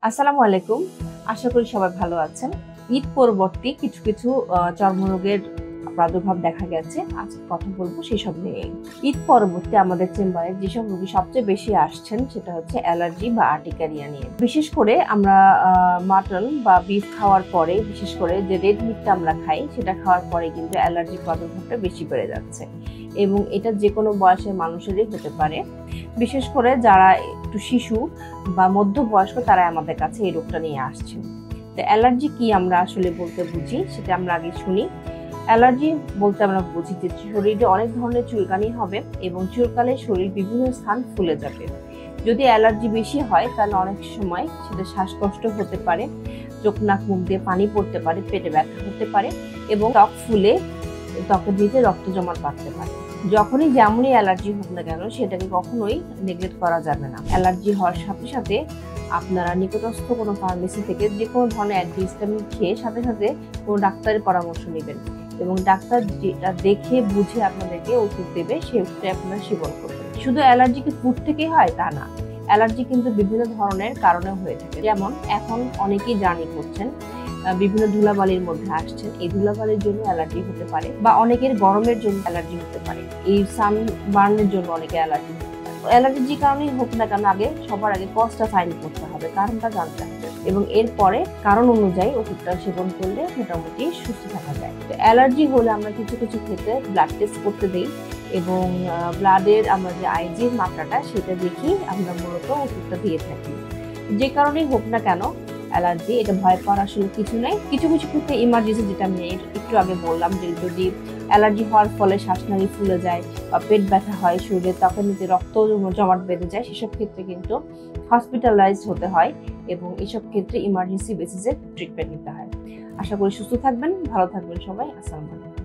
আসসালামু আলাইকুম। আশা করি সবাই ভালো আছেন। ঈদ পরবর্তী কিছু কিছু চর্মরোগের প্রাদুর্ভাব দেখা গেছে। আজকে কথা বলবো সেসব নিয়ে। ঈদ পরবর্তী আমাদের চেম্বারে যেসব রোগী সবচেয়ে বেশি আসছেন সেটা হচ্ছে অ্যালার্জি বা আর্টিকারিয়া নিয়ে। বিশেষ করে আমরা মাটন বা বিফ খাওয়ার পরে, বিশেষ করে যে রেড মিটটা আমরা খাই সেটা খাওয়ার পরে কিন্তু অ্যালার্জির প্রাদুর্ভাবটা বেশি বেড়ে যাচ্ছে এবং এটা যে কোনো বয়সের মানুষেরই হতে পারে। বিশেষ করে যারা একটু শিশু বা মধ্যবয়স্ক তারা আমাদের কাছে এই রোগটা নিয়ে আসছেন। তো অ্যালার্জি কি আমরা আসলে বলতে বুঝি সেটা আমরা আগে শুনি। অ্যালার্জি বলতে আমরা বুঝি যে শরীরে অনেক ধরনের চুলকানি হবে এবং চুলকালে শরীর বিভিন্ন স্থান ফুলে যাবে। যদি অ্যালার্জি বেশি হয় তাহলে অনেক সময় সেটা শ্বাসকষ্ট হতে পারে, চোখ নাক মুখ দিয়ে পানি পড়তে পারে, পেটে ব্যথা হতে পারে এবং ত্বক ফুলে ত্বকের নিচে রক্ত জমাট বাঁধতে পারে। যখনই যেমনই অ্যালার্জি হোক না কেন সেটাকে কখনোই নেগলেক্ট করা যাবে না। অ্যালার্জি হওয়ার সাথে সাথে আপনারা নিকটস্থ কোনো ফার্মেসি থেকে যে কোনো ধরনের অ্যান্টিহিস্টামিন খেয়ে সাথে সাথে কোনো ডাক্তারের পরামর্শ নেবেন এবং ডাক্তার যেটা দেখে বুঝে আপনাদেরকে ওষুধ দেবে সেই ওষুধটা আপনারা সেবন করবেন। শুধু অ্যালার্জি কি ফুড থেকেই হয় তা না, অ্যালার্জি কিন্তু বিভিন্ন ধরনের কারণে হয়ে থাকে। যেমন এখন অনেকেই জার্নি করছেন, বিভিন্ন ধুলাবালির মধ্যে আসছেন, এই ধুলাবালির জন্য অ্যালার্জি হতে পারে বা অনেকের গরমের জন্য অ্যালার্জি হতে পারে, এই সানবার্নের জন্য অনেকে অ্যালার্জি হতে পারে। অ্যালার্জি যে কারণেই হোক না কেন সবার আগে কজটা ফাইন্ড করতে হবে, কারণটা জানতে হবে এবং এরপরে কারণ অনুযায়ী ওষুধটা সেবন করলে মোটামুটি সুস্থ থাকা যায়। তো অ্যালার্জি হলে আমরা কিছু কিছু ক্ষেত্রে ব্লাড টেস্ট করতে দেই এবং ব্লাডের আমরা যে আইজির মাত্রাটা সেটা দেখেই আমরা মূলত ওষুধটা দিয়ে থাকি। যে কারণেই হোক না কেন অ্যালার্জি, এটা ভয় পাওয়ার আসলে কিছু নাই। কিছু কিছু ক্ষেত্রে ইমার্জেন্সি, যেটা আমি একটু আগে বললাম, যে যদি অ্যালার্জি হওয়ার ফলে শ্বাসনালী ফুলে যায় বা পেট ব্যথা হয়, শরীরে ত্বকের নিচে রক্ত জমাট বেঁধে যায়, সেসব ক্ষেত্রে কিন্তু হসপিটালাইজড হতে হয় এবং এসব ক্ষেত্রে ইমার্জেন্সি বেসিসে ট্রিটমেন্ট নিতে হয়। আশা করি সুস্থ থাকবেন, ভালো থাকবেন সবাই। আসসালামু আলাইকুম।